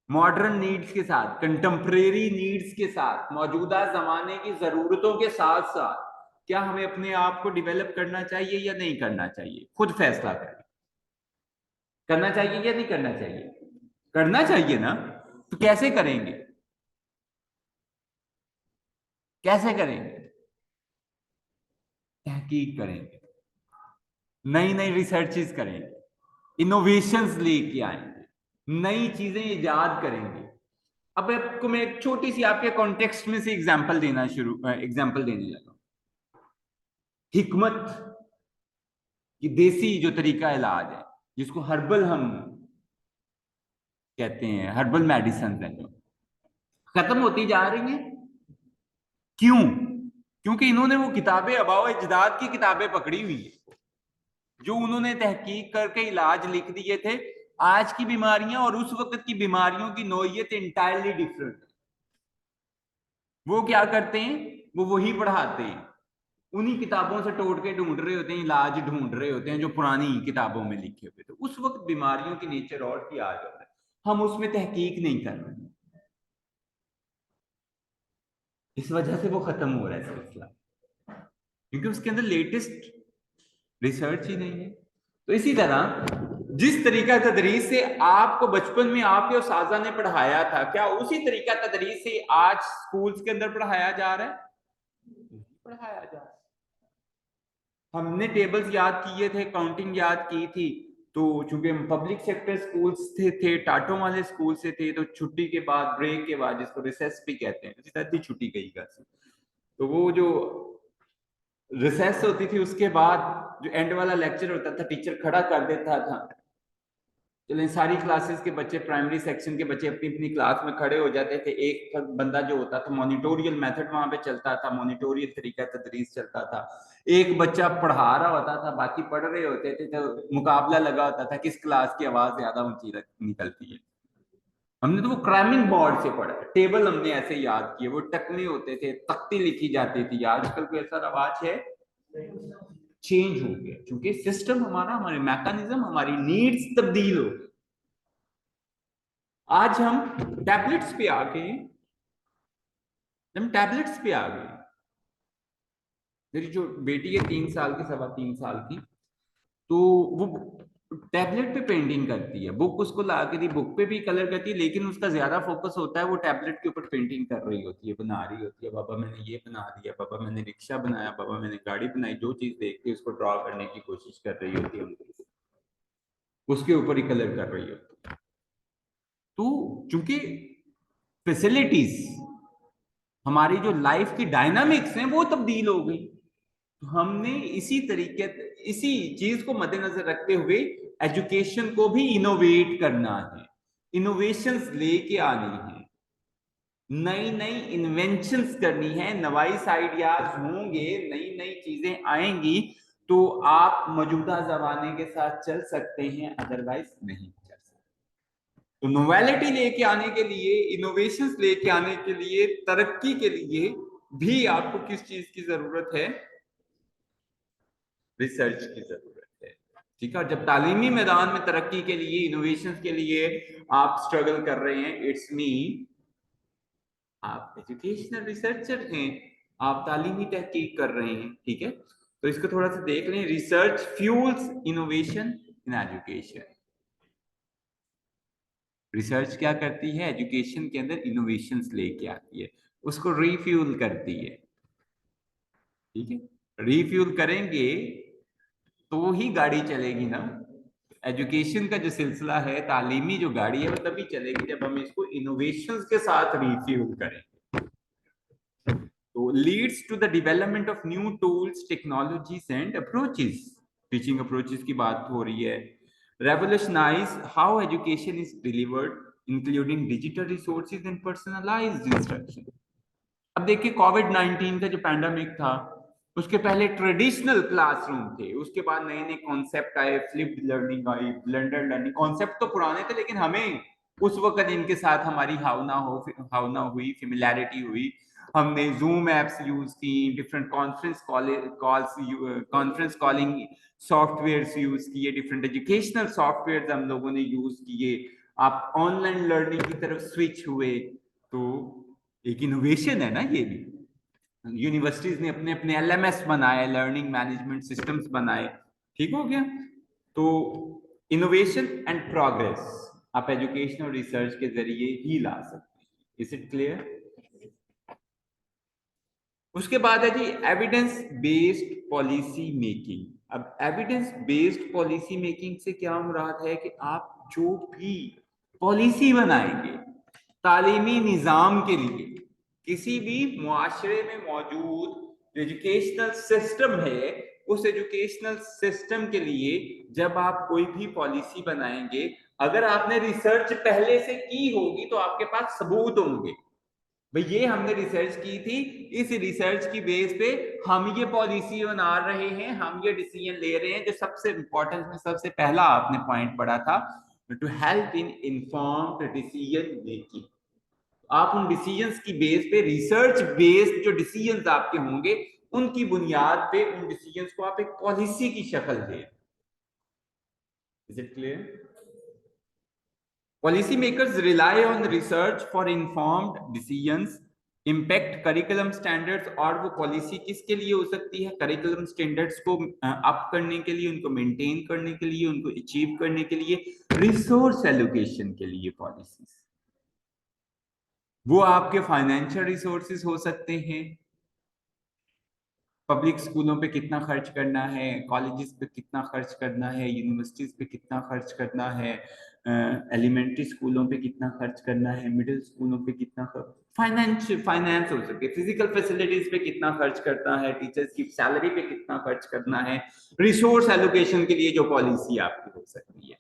मॉडर्न नीड्स के साथ, कंटेम्परेरी नीड्स के साथ, मौजूदा जमाने की जरूरतों के साथ साथ, क्या हमें अपने आप को डिवेलप करना चाहिए या नहीं करना चाहिए? खुद फैसला करें। करना चाहिए या नहीं करना चाहिए? करना चाहिए ना? तो कैसे करेंगे? कैसे करेंगे? तहकीक करेंगे, नई नई रिसर्चेस करेंगे, इनोवेशंस लेके आएंगे, नई चीजें इजाद करेंगे। अब आपको मैं एक छोटी सी आपके कॉन्टेक्स्ट में से एग्जांपल देने लगा। हिकमत, ये देसी जो तरीका इलाज है, जिसको हर्बल हम कहते हैं, हर्बल मेडिसिन है, जो खत्म होती जा रही है। क्यों? क्योंकि इन्होंने वो किताबें, अबाव इजदाद की किताबें पकड़ी हुई है, जो उन्होंने तहकीक करके इलाज लिख दिए थे। आज की बीमारियां और उस वक्त की बीमारियों की नौइयत इंटायरली डिफरेंट है। वो क्या करते हैं? वो वही पढ़ाते हैं, उन्हीं किताबों से टोट के ढूंढ रहे होते हैं, इलाज ढूंढ रहे होते हैं जो पुरानी किताबों में लिखे हुए थे। उस वक्त बीमारियों की नेचर और थी, आज और है। हम उसमें तहकीक नहीं कर रहे, इस वजह से वो खत्म हो रहा है सिलसिला, क्योंकि उसके अंदर लेटेस्ट रिसर्च ही नहीं है। तो इसी तरह जिस तरीका तदरीस से आपको बचपन में आपके उस्तादा ने पढ़ाया था, क्या उसी तरीका तदरीस से आज स्कूल्स के अंदर पढ़ाया जा रहा है? पढ़ाया जा रहा है। हमने टेबल्स याद किए थे, काउंटिंग याद की थी, तो चूंकि हम पब्लिक सेक्टर स्कूल्स थे टाटों वाले स्कूल से थे, तो छुट्टी के बाद, ब्रेक के बाद, जिसको रिसेस भी कहते हैं, सीधी छुट्टी गई घर से, तो वो जो रिसेस होती थी उसके बाद जो एंड वाला लेक्चर होता था, टीचर खड़ा कर देता था, चलें सारी क्लासेस के बच्चे, प्राइमरी सेक्शन के बच्चे अपनी अपनी क्लास में खड़े हो जाते थे, एक बंदा जो होता था, मॉनिटोरियल मेथड वहां पे चलता था, मॉनिटोरियल तरीका तदरीस चलता था, एक बच्चा पढ़ा रहा होता था, बाकी पढ़ रहे होते थे, तो मुकाबला लगा होता था किस क्लास की आवाज ज्यादा ऊंची निकलती है। हमने तो वो क्रैमिंग बोर्ड से पढ़ा, टेबल हमने ऐसे याद किए, वो टकने होते थे, तख्ती लिखी जाती थी। आजकल कोई ऐसा रवाज है? चेंज हो गया, क्योंकि सिस्टम हमारा, हमारे मैकेनिज्म, हमारी नीड्स तब्दील हो गई। आज हम टैबलेट्स पे आ गए, हम टैबलेट्स पे आ गए। मेरी जो बेटी है 3 साल की, 3.25 साल की, तो वो टैबलेट पे पेंटिंग करती है, बुक उसको ला के दी, बुक पे भी कलर करती है, लेकिन उसका ज्यादा फोकस होता है वो टैबलेट के ऊपर पेंटिंग कर रही होती है, बना रही होती है, बाबा मैंने ये बना दिया, बाबा मैंने रिक्शा बनाया, बाबा मैंने गाड़ी बनाई, जो चीज देख के उसको ड्रॉ करने की कोशिश कर रही होती है, उसके ऊपर ही कलर कर रही होती है। तो चूंकि फैसिलिटीज, हमारी जो लाइफ की डायनामिक्स हैं वो तब्दील हो गई, तो हमने इसी तरीके, इसी चीज को मद्देनजर रखते हुए एजुकेशन को भी इनोवेट करना है, इनोवेशंस लेके आनी है, नई नई इन्वेंशंस करनी है, नवाइस आइडियाज होंगे, नई नई चीजें आएंगी, तो आप मौजूदा जमाने के साथ चल सकते हैं, अदरवाइज नहीं चल सकते। तो नोवेलिटी लेके आने के लिए, इनोवेशंस लेके आने के लिए, तरक्की के लिए भी आपको किस चीज की जरूरत है? रिसर्च की जरूरत है। ठीक है, जब तालीमी मैदान में तरक्की के लिए, इनोवेशन के लिए आप स्ट्रगल कर रहे हैं, इट्स मीन आप एजुकेशनल रिसर्चर हैं, आप तालीमी तहकीक कर रहे हैं। ठीक है, तो इसको थोड़ा सा देख लें, research fuels innovation in education. Research क्या करती है? एजुकेशन के अंदर इनोवेशंस लेके आती है, उसको रिफ्यूल करती है। ठीक है, रिफ्यूल करेंगे तो ही गाड़ी चलेगी ना। एजुकेशन का जो सिलसिला है, तालीमी जो गाड़ी है, वो तभी चलेगी जब हम इसको इनोवेशंस के साथ रिफ्यूल करें। तो leads to the development of new tools, technologies and approaches, teaching approaches की बात हो रही है। Revolutionise how education is delivered, including digital resources and personalised instruction. अब देखिए, कोविड 19 का जो पैंडेमिक था, उसके पहले ट्रेडिशनल क्लासरूम थे, उसके बाद नए नए कॉन्सेप्ट आए, फ्लिप्ड लर्निंग आई, ब्लेंडेड लर्निंग। कॉन्सेप्ट तो पुराने थे, लेकिन हमें उस वक्त इनके साथ हमारी हावना हुई, फेमिलैरिटी हुई। हमने जूम एप्स यूज की, different conference calling software use किए, डिफरेंट एजुकेशनल सॉफ्टवेयर हम लोगों ने यूज किए, आप ऑनलाइन लर्निंग की तरफ स्विच हुए। तो एक इनोवेशन है ना ये भी। यूनिवर्सिटीज ने अपने अपने एलएमएस बनाए, लर्निंग मैनेजमेंट सिस्टम्स बनाए। ठीक हो गया। तो इनोवेशन एंड प्रोग्रेस आप एजुकेशन और रिसर्च के जरिए ही ला सकते हैं। Is it clear? उसके बाद है जी एविडेंस बेस्ड पॉलिसी मेकिंग। अब एविडेंस बेस्ड पॉलिसी मेकिंग से क्या मुराद है कि आप जो भी पॉलिसी बनाएंगे तालीमी निजाम के लिए, किसी भी मुआशरे में मौजूद एजुकेशनल सिस्टम है, उस एजुकेशनल सिस्टम के लिए जब आप कोई भी पॉलिसी बनाएंगे, अगर आपने रिसर्च पहले से की होगी तो आपके पास सबूत होंगे, भाई ये हमने रिसर्च की थी, इस रिसर्च की बेस पे हम ये पॉलिसी बना रहे हैं, हम ये डिसीजन ले रहे हैं। जो सबसे इंपॉर्टेंट में सबसे पहला आपने पॉइंट पढ़ा था, to help in informed decision making. आप उन डिसीजंस की बेस पे, रिसर्च बेस्ड जो डिसीजंस आपके होंगे, उनकी बुनियाद पे उन डिसीजंस को आप एक पॉलिसी की शक्ल दें। Is it clear? Policymakers rely on research for informed decisions impact curriculum standards, और वो पॉलिसी किसके लिए हो सकती है? करिकुलम स्टैंडर्ड्स को अप करने के लिए, उनको मेंटेन करने के लिए, उनको अचीव करने के लिए, रिसोर्स एलोकेशन के लिए पॉलिसीज। वो आपके फाइनेंशियल रिसोर्सेज हो सकते हैं, पब्लिक स्कूलों पे कितना खर्च करना है, कॉलेजेस पे कितना खर्च करना है, यूनिवर्सिटीज पे कितना खर्च करना है, एलिमेंट्री स्कूलों पे कितना खर्च करना है, मिडिल स्कूलों पे कितना फाइनेंस हो सके, फिजिकल फैसिलिटीज पे कितना खर्च करना है, टीचर्स की सैलरी पे कितना खर्च करना है, रिसोर्स एलोकेशन के लिए जो पॉलिसी आपकी हो सकती है,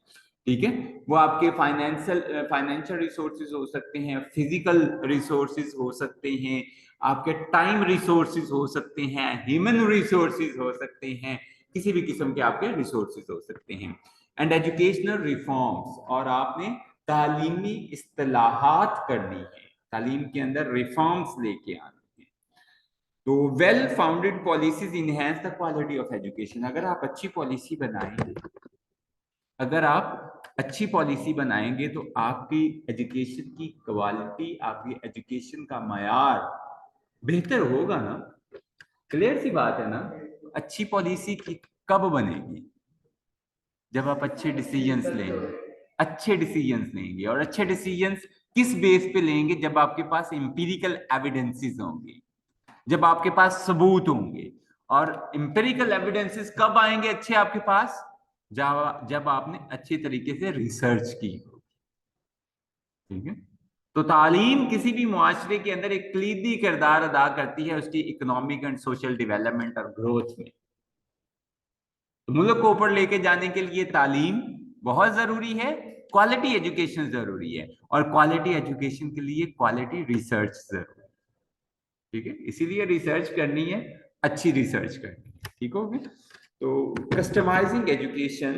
ठीक है, वो आपके फाइनेंशियल रिसोर्सेज हो सकते हैं, फिजिकल रिसोर्सेज हो सकते हैं, आपके टाइम रिसोर्सेज हो सकते हैं, ह्यूमन रिसोर्सेज हो सकते हैं, किसी भी किस्म के आपके रिसोर्सेज हो सकते हैं। एंड एजुकेशनल रिफॉर्म्स, और आपने तालीमी इस्तिलाहात करनी है, तालीम के अंदर रिफॉर्म्स लेके आनी है। तो well founded policies enhance the quality of education. अगर आप अच्छी पॉलिसी बनाएंगे, अगर आप अच्छी पॉलिसी बनाएंगे तो आपकी एजुकेशन की क्वालिटी, आपकी एजुकेशन का मयार बेहतर होगा ना। क्लियर सी बात है ना। अच्छी पॉलिसी की कब बनेगी? जब आप अच्छे डिसीजंस लेंगे, अच्छे डिसीजंस लेंगे, और अच्छे डिसीजंस किस बेस पे लेंगे? जब आपके पास एम्पिरिकल एविडेंसेस होंगे, जब आपके पास सबूत होंगे। और एम्पिरिकल एविडेंसेस कब आएंगे अच्छे आपके पास? जब आपने अच्छे तरीके से रिसर्च की होगी, ठीक है। तो तालीम किसी भी मुआशरे के अंदर एक कलीदी किरदार अदा करती है उसकी इकोनॉमिक एंड सोशल डेवलपमेंट और ग्रोथ में। तो मुल्क को ऊपर लेके जाने के लिए तालीम बहुत जरूरी है, क्वालिटी एजुकेशन जरूरी है, और क्वालिटी एजुकेशन के लिए क्वालिटी रिसर्च जरूरी है, ठीक है। इसीलिए रिसर्च करनी है, अच्छी रिसर्च करनी है, ठीक हो गया। तो कस्टमाइजिंग एजुकेशन,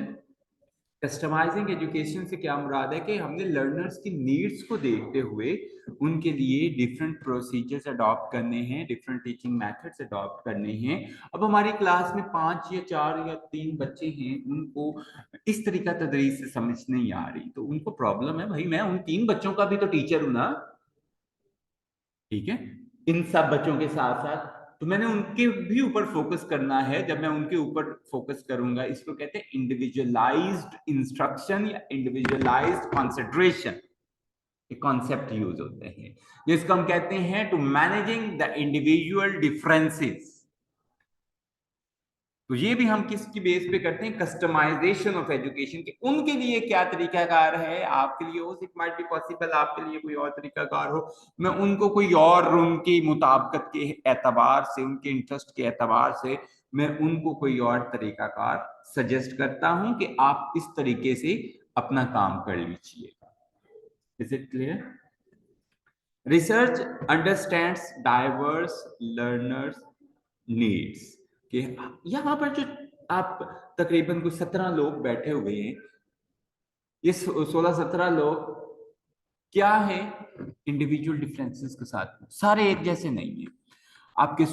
कस्टमाइजिंग एजुकेशन से क्या मुराद है कि हमने लर्नर्स की नीड्स को देखते हुए उनके लिए डिफरेंट प्रोसीजर्स अडॉप्ट करने हैं, डिफरेंट टीचिंग मेथड्स अडॉप्ट करने हैं। अब हमारी क्लास में 5 या 4 या 3 बच्चे हैं, उनको इस तरीका तदरीस से समझ नहीं आ रही, तो उनको प्रॉब्लम है, भाई मैं उन 3 बच्चों का भी तो टीचर हूं ना, ठीक है। इन सब बच्चों के साथ साथ तो मैंने उनके भी ऊपर फोकस करना है। जब मैं उनके ऊपर फोकस करूंगा, इसको कहते हैं इंडिविजुअलाइज्ड इंस्ट्रक्शन या इंडिविजुअलाइज्ड कंसंट्रेशन, ये कॉन्सेप्ट यूज होते हैं, जिसको हम कहते हैं to managing the individual differences. तो ये भी हम किसकी बेस पे करते हैं? कस्टमाइजेशन ऑफ एजुकेशन के उनके लिए क्या तरीकाकार है, आपके लिए हो, इट माइट बी पॉसिबल आपके लिए कोई और तरीकाकार हो, मैं उनको कोई और उनकी मुताबिकत के एतबार से, उनके इंटरेस्ट के एतबार से मैं उनको कोई और तरीकाकार सजेस्ट करता हूं कि आप इस तरीके से अपना काम कर लीजिएगा। Is it clear? Research understands diverse learners needs, कि यहाँ पर जो आप तकरीबन कुछ 17 लोग बैठे हुए हैं, ये 16-17 लोग क्या है? इंडिविजुअल डिफरेंसेस के साथ सारे एक जैसे नहीं है। आपके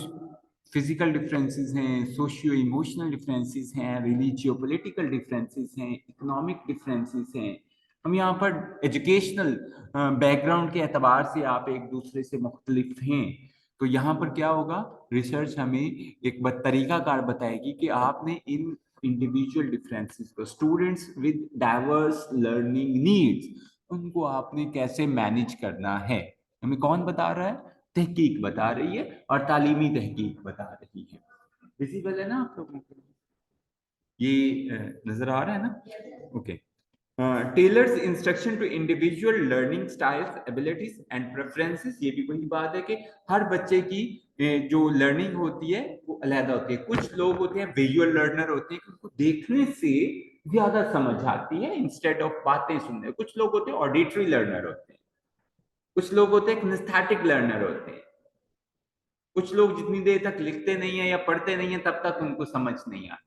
फिजिकल डिफरेंसेस हैं, सोशियो इमोशनल डिफरेंसेस हैं, रिलीजियो पॉलिटिकल डिफरेंसेस हैं, इकोनॉमिक डिफरेंसेस हैं। हम यहाँ पर एजुकेशनल बैकग्राउंड के एतबार से आप एक दूसरे से मुख्तलिफ हैं। तो यहाँ पर क्या होगा? रिसर्च हमें एक तरीकाकार बताएगी कि आपने इन इंडिविजुअल डिफरेंसेस को, students with diverse learning needs, उनको आपने कैसे मैनेज करना है। हमें कौन बता रहा है? तहकीक बता रही है, और तालीमी तहकीक बता रही है। विजिबल है ना आप लोगों को? ये नजर आ रहा है ना? Okay. Tailors instruction to individual learning styles, abilities and preferences, ये भी वही बात है कि हर बच्चे की जो लर्निंग होती है वो अलग होती है। कुछ लोग होते हैं विजुअल लर्नर होते हैं कि उनको देखने से ज्यादा समझ आती है इंस्टेड ऑफ बातें सुनने। कुछ लोग होते हैं ऑडिटरी लर्नर होते हैं, कुछ लोग होते हैं किनेस्थेटिक लर्नर होते हैं, कुछ लोग जितनी देर तक लिखते नहीं है या पढ़ते नहीं है तब तक उनको समझ नहीं आती।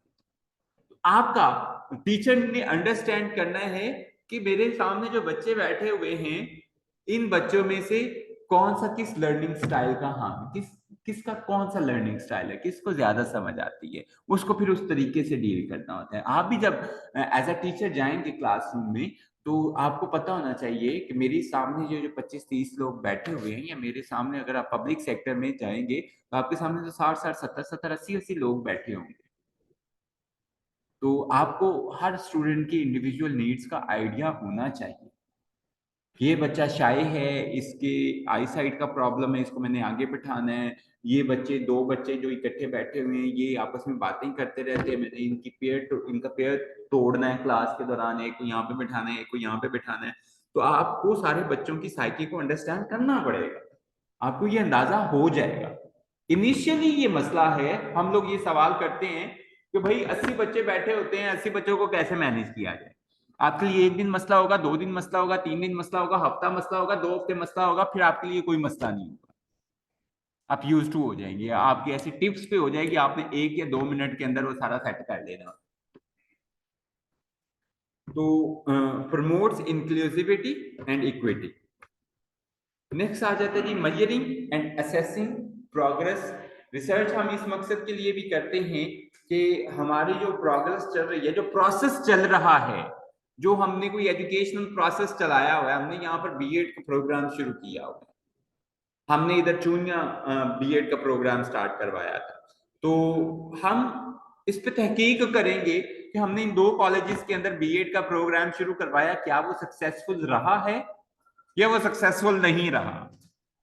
आपका टीचर ने अंडरस्टैंड करना है कि मेरे सामने जो बच्चे बैठे हुए हैं, इन बच्चों में से कौन सा किस लर्निंग स्टाइल का, हाँ किसका कौन सा लर्निंग स्टाइल है, किसको ज्यादा समझ आती है, उसको फिर उस तरीके से डील करना होता है। आप भी जब एज अ टीचर जाएंगे क्लासरूम में, तो आपको पता होना चाहिए कि मेरे सामने जो 25-30 लोग बैठे हुए हैं, या मेरे सामने अगर आप पब्लिक सेक्टर में जाएंगे तो आपके सामने तो 60-60, 70-70, 80-80 लोग बैठे होंगे। तो आपको हर स्टूडेंट की इंडिविजुअल नीड्स का आइडिया होना चाहिए। ये बच्चा शाय है, इसके आई साइट का प्रॉब्लम है, इसको मैंने आगे बिठाना है। ये बच्चे, दो बच्चे जो इकट्ठे बैठे हुए हैं, ये आपस में बातें करते रहते हैं, मैंने इनका पेयर तोड़ना है क्लास के दौरान, एक को यहाँ पे बिठाना है, एक को यहाँ पे बिठाना है। तो आपको सारे बच्चों की साइकी को अंडरस्टैंड करना पड़ेगा, आपको ये अंदाजा हो जाएगा। इनिशियली ये मसला है, हम लोग ये सवाल करते हैं कि भाई 80 बच्चे बैठे होते हैं, 80 बच्चों को कैसे मैनेज किया जाए। आपके लिए एक दिन मसला होगा, 2 दिन मसला होगा, 3 दिन मसला होगा, हफ्ता मसला होगा, 2 हफ्ते मसला होगा, फिर आपके लिए कोई मसला नहीं होगा। आप यूज टू हो जाएंगे, आपकी ऐसी टिप्स पे हो जाएगी, आपने 1 या 2 मिनट के अंदर वो सारा सेट कर लेना। तो promotes inclusivity and equity. Next आ जाता है जी measuring and assessing progress. Research हम इस मकसद के लिए भी करते हैं कि हमारी जो प्रोग्रेस चल रही है, जो प्रोसेस चल रहा है, जो हमने कोई एजुकेशनल प्रोसेस चलाया हुआ है, हमने यहाँ पर बीएड का प्रोग्राम शुरू किया हुआ है, हमने इधर चूनिया बीएड का प्रोग्राम स्टार्ट करवाया था, तो हम इस पे तहकीक करेंगे कि हमने इन 2 कॉलेजेस के अंदर बीएड का प्रोग्राम शुरू करवाया, क्या वो सक्सेसफुल रहा है या वो सक्सेसफुल नहीं रहा।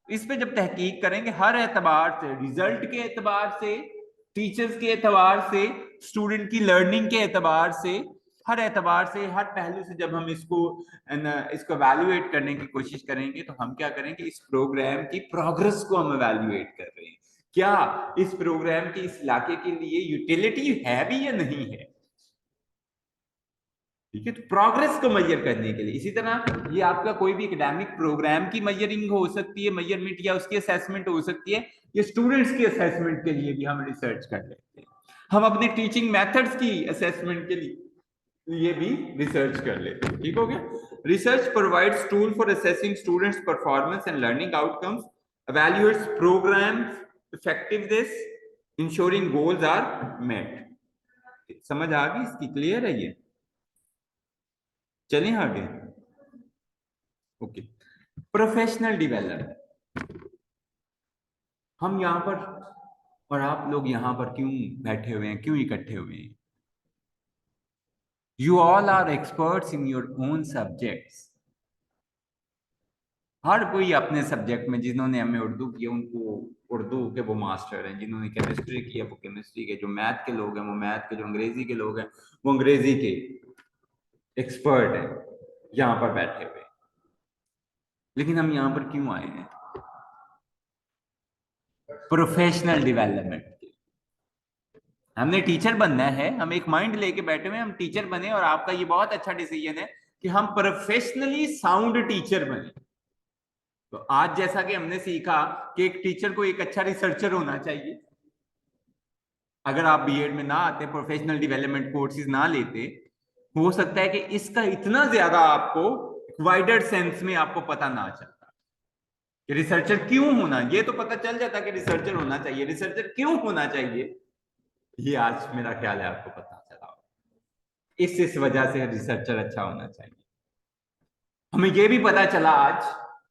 इस पे जब तहकीक करेंगे, हर एतबार से, रिजल्ट के एतबार से, टीचर्स के एतबार से, स्टूडेंट की लर्निंग के एतबार से, हर एतबार से, हर पहलू से जब हम इसको एवेल्युएट करने की कोशिश करेंगे, तो हम क्या करेंगे, इस प्रोग्राम की प्रोग्रेस को हम एवेल्युएट कर रहे हैं, क्या इस प्रोग्राम की इस इलाके के लिए यूटिलिटी है भी या नहीं है। ठीक है, तो प्रोग्रेस को मेजर करने के लिए, इसी तरह ये आपका कोई भी एकेडमिक प्रोग्राम की मेजरिंग हो सकती है, मेजरमेंट या उसकी असेसमेंट हो सकती है, ये स्टूडेंट्स की असेसमेंट के लिए भी हम रिसर्च कर लेते हैं, हम अपने टीचिंग मेथड्स की असेसमेंट के लिए ये भी रिसर्च कर लेते हैं। ठीक हो गया। Research provides tool for assessing students performance and learning outcomes, evaluates programs effectiveness, ensuring goals are met। समझ आ गई इसकी, क्लियर है ये। चलें आगे। Okay, professional development. हम यहाँ पर और आप लोग यहाँ पर क्यों बैठे हुए हैं, क्यों इकट्ठे हुए हैं? You all are experts in your own subjects. हर कोई अपने सब्जेक्ट में, जिन्होंने हमें उर्दू किया उनको उर्दू के वो मास्टर हैं, जिन्होंने केमिस्ट्री किया वो केमिस्ट्री के, जो मैथ के लोग हैं वो मैथ के, जो अंग्रेजी के लोग हैं वो अंग्रेजी के एक्सपर्ट हैं, यहाँ पर बैठे हुए। लेकिन हम यहाँ पर क्यों आए हैं? प्रोफेशनल डेवलपमेंट के। हमने टीचर बनना है, हम एक माइंड लेके बैठे हुए, हम टीचर बने, और आपका ये बहुत अच्छा डिसीजन है कि हम प्रोफेशनली साउंड टीचर बने। तो आज जैसा कि हमने सीखा कि एक टीचर को एक अच्छा रिसर्चर होना चाहिए, अगर आप बीएड में ना आते, प्रोफेशनल डेवलपमेंट कोर्सेज ना लेते, हो सकता है कि इसका इतना ज्यादा आपको वाइडर सेंस में आपको पता ना चलता कि रिसर्चर क्यों होना। ये तो पता चल जाता कि रिसर्चर होना चाहिए, रिसर्चर क्यों होना चाहिए ये आज मेरा ख्याल है आपको पता चला। इस वजह से रिसर्चर अच्छा होना चाहिए। हमें ये भी पता चला आज,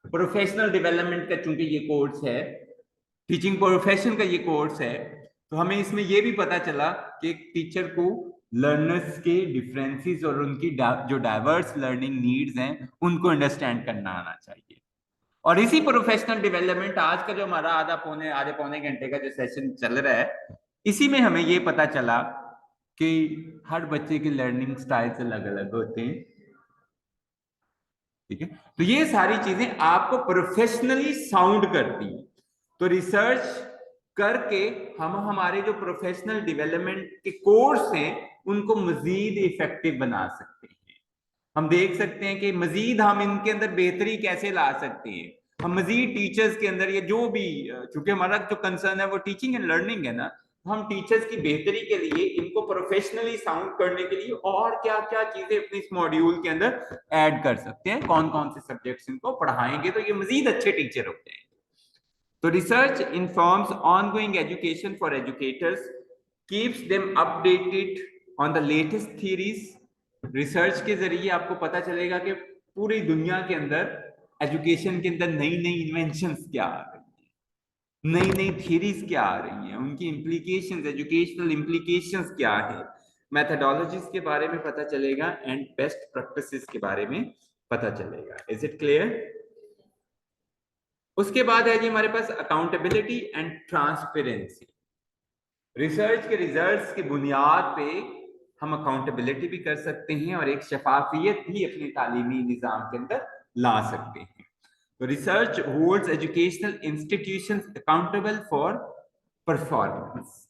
प्रोफेशनल डेवलपमेंट का चूंकि ये कोर्स है, टीचिंग प्रोफेशन का ये कोर्स है, तो हमें इसमें ये भी पता चला कि एक टीचर को लर्नर्स के डिफरेंसेस और उनकी जो डाइवर्स लर्निंग नीड्स हैं उनको अंडरस्टैंड करना आना चाहिए। और इसी प्रोफेशनल डेवलपमेंट, आज का जो हमारा आधे पौने घंटे का जो सेशन चल रहा है, इसी में हमें ये पता चला कि हर बच्चे के लर्निंग स्टाइल्स अलग अलग होते हैं। ठीक है, तो ये सारी चीजें आपको प्रोफेशनली साउंड करती हैं। तो रिसर्च करके हम हमारे जो प्रोफेशनल डेवलपमेंट के कोर्स हैं उनको मजीद इफेक्टिव बना सकते हैं। हम देख सकते हैं कि मजीद हम इनके अंदर बेहतरी कैसे ला सकते हैं। हम मजीद टीचर्स के अंदर, ये जो भी, चूंकि हमारा जो कंसर्न है वो टीचिंग एंड लर्निंग है ना, हम टीचर्स की बेहतरी के लिए, इनको प्रोफेशनली साउंड करने के लिए और क्या क्या चीजें अपने इस मॉड्यूल के अंदर ऐड कर सकते हैं, कौन कौन से सब्जेक्ट्स इनको पढ़ाएंगे तो ये मजीद अच्छे टीचर हो जाएंगे। तो research informs ongoing education for educators, keeps them updated on the latest theories, research के जरिए आपको पता चलेगा कि पूरी दुनिया के अंदर एजुकेशन के अंदर नई नई इन्वेंशंस क्या आ रही हैं, नई नई थियरीज क्या आ रही हैं, उनकी इम्प्लीकेशंस, एजुकेशनल इम्प्लीकेशंस क्या है, मैथडोलॉजीज के बारे में पता चलेगा एंड बेस्ट प्रैक्टिसेस के बारे में पता चलेगा। Is it clear? उसके बाद है जी हमारे पास अकाउंटेबिलिटी एंड ट्रांसपेरेंसी। रिसर्च के रिजल्ट्स की बुनियाद पे हम अकाउंटेबिलिटी भी कर सकते हैं और एक शफाफियत भी अपने तालीमी निज़ाम के अंदर ला सकते हैं। तो research holds educational institutions accountable for performance.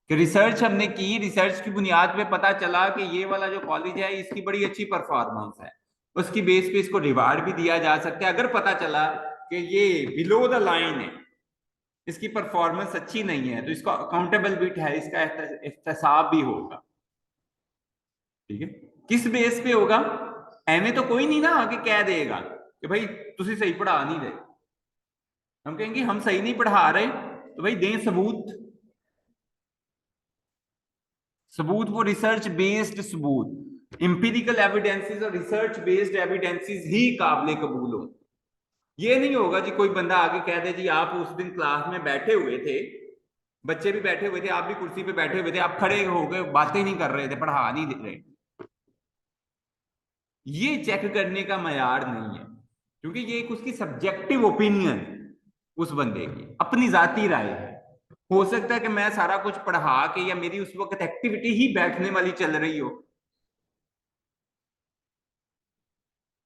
कि रिसर्च हमने की, रिसर्च की बुनियाद पे पता चला कि ये वाला जो कॉलेज है इसकी बड़ी अच्छी परफॉर्मेंस है, उसकी बेस पे इसको रिवार्ड भी दिया जा सकता है। अगर पता चला कि ये बिलो द लाइन है, इसकी परफॉर्मेंस अच्छी नहीं है, तो इसको अकाउंटेबल भी है, इसका एहतसाब भी होगा। ठीक है, किस बेस पे होगा? एवं तो कोई नहीं ना आगे कह देगा कि भाई तुसी सही पढ़ा नहीं रहे। हम कहेंगे हम सही नहीं पढ़ा रहे, तो भाई दें सबूत। सबूत वो रिसर्च बेस्ड सबूत, इंपीरिकल एविडेंसेस और रिसर्च बेस्ड एविडेंसेस ही काबिल कबूल हो। ये नहीं होगा जी कोई बंदा आगे कह दे जी आप उस दिन क्लास में बैठे हुए थे, बच्चे भी बैठे हुए थे, आप भी कुर्सी पे बैठे हुए थे, आप खड़े हो गए बातें नहीं कर रहे थे, पढ़ा नहीं दे रहे। ये चेक करने का मयार नहीं है, क्योंकि ये एक उसकी सब्जेक्टिव ओपिनियन, उस बंदे की अपनी जाती राय है। हो सकता है कि मैं सारा कुछ पढ़ा के या मेरी उस वक्त एक्टिविटी ही बैठने वाली चल रही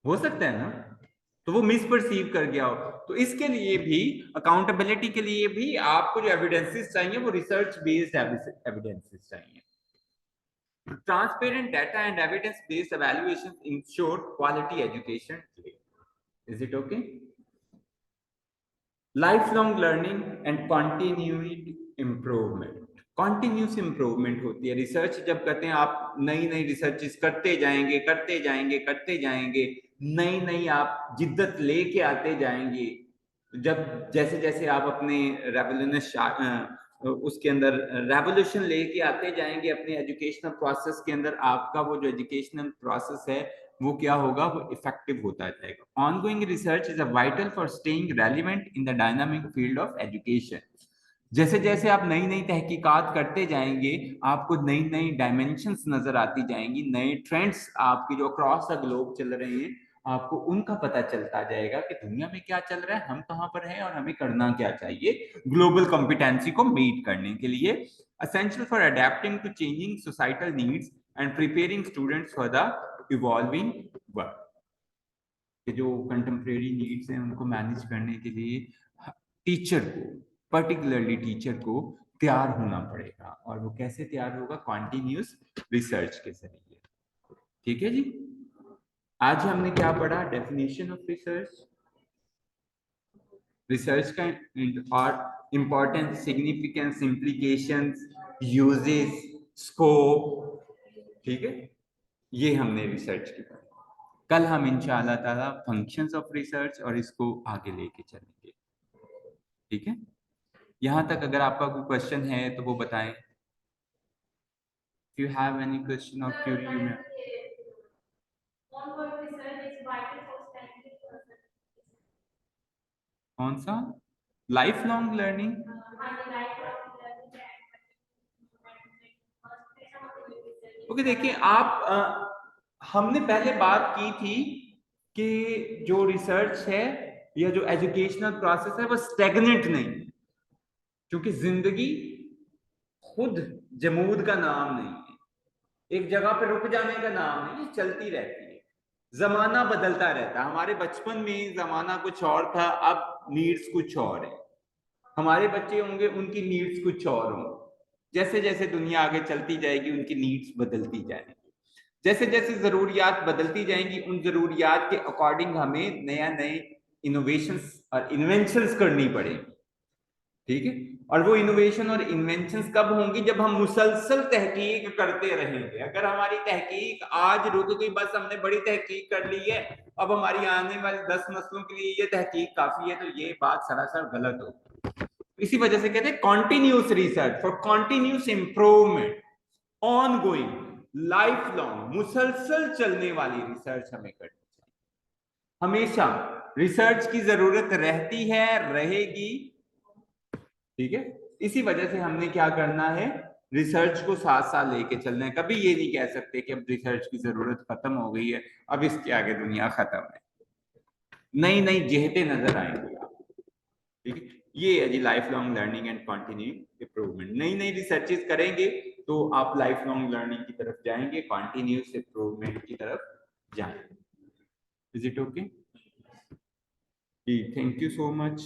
हो सकता है ना, तो वो मिस परसीव कर गया हो। तो इसके लिए भी, अकाउंटेबिलिटी के लिए भी आपको जो एविडेंसेस चाहिए वो रिसर्च बेस्ड एविडेंसेस चाहिए। Transparent data and evidence-based evaluations ensure quality education today. Is it okay? Lifelong learning and continued improvement. Continuous improvement होती है। रिसर्च जब करते हैं आप, नई नई रिसर्चेस करते जाएंगे करते जाएंगे करते जाएंगे, नई नई आप जिद्दत लेके आते जाएंगे। जब जैसे जैसे आप अपने उसके अंदर रेवोल्यूशन लेके आते जाएंगे अपने एजुकेशनल प्रोसेस के अंदर, आपका वो जो एजुकेशनल प्रोसेस है वो क्या होगा, वो इफेक्टिव होता जाएगा। Ongoing research is a vital for staying relevant in the dynamic field of education. जैसे जैसे आप नई नई तहकीकात करते जाएंगे, आपको नई नई डायमेंशंस नजर आती जाएंगी, नए ट्रेंड्स आपकी जो अक्रॉस द ग्लोब चल रहे हैं, आपको उनका पता चलता जाएगा कि दुनिया में क्या चल रहा है, हम कहाँ पर हैं और हमें करना क्या चाहिए ग्लोबल कॉम्पिटेंसी को मीट करने के लिए। essential for adapting to changing societal needs and preparing students for the evolving world। कि जो कंटेम्प्रेरी नीड्स हैं उनको मैनेज करने के लिए टीचर को, पर्टिकुलरली टीचर को तैयार होना पड़ेगा। और वो कैसे तैयार होगा? कॉन्टिन्यूस रिसर्च के जरिए। ठीक है जी, आज हमने क्या पढ़ा? डेफिनेशन ऑफ रिसर्च, रिसर्च का और importance, significance, implications, uses, scope. ठीक है, ये हमने रिसर्च की। कल हम इंशाअल्लाह ताला फंक्शंस ऑफ रिसर्च और इसको आगे लेके चलेंगे। ठीक है, यहां तक अगर आपका कोई क्वेश्चन है तो वो बताएं। If you have any question or query you may। कौन सा? Life long learning. ओके, देखिए आप हमने पहले बात की थी कि जो रिसर्च है या जो एजुकेशनल प्रोसेस है वो स्टेगनेंट नहीं, क्योंकि जिंदगी खुद जमूद का नाम नहीं है, एक जगह पे रुक जाने का नाम नहीं, चलती रहती है। जमाना बदलता रहता है। हमारे बचपन में जमाना कुछ और था, अब नीड्स कुछ और है। हमारे बच्चे होंगे, उनकी नीड्स कुछ और होंगी। जैसे जैसे दुनिया आगे चलती जाएगी उनकी नीड्स बदलती जाएंगी। जैसे जैसे जरूरियात बदलती जाएंगी उन जरूरियात के अकॉर्डिंग हमें नया नए इनोवेशंस और इन्वेंशंस करनी पड़ेगी। ठीक है, और वो इनोवेशन और इन्वेंशंस कब होंगी? जब हम मुसलसल तहकीक करते रहेंगे। अगर हमारी तहकीक आज रुक गई, बस हमने बड़ी तहकीक कर ली है, अब हमारी आने वाली 10 नस्लों के लिए ये तहकीक काफी है, तो ये बात सरासर गलत हो। इसी वजह से कहते हैं continuous research for continuous improvement, on going. Life long मुसलसल चलने वाली रिसर्च हमें करनी चाहिए। हमेशा रिसर्च की जरूरत रहती है, रहेगी, ठीक है। इसी वजह से हमने क्या करना है, रिसर्च को साथ साथ लेके चलना है। कभी ये नहीं कह सकते कि अब रिसर्च की जरूरत खत्म हो गई है, अब इसके आगे दुनिया खत्म है। नई नई जेहते नजर आएंगी आपको, ठीक है। ये है जी life long learning and continue improvement. नई नई रिसर्चेस करेंगे तो आप लाइफ लॉन्ग लर्निंग की तरफ जाएंगे, कंटिन्यूस इंप्रूवमेंट की तरफ जाएंगे। Is it okay ji? Thank you so much.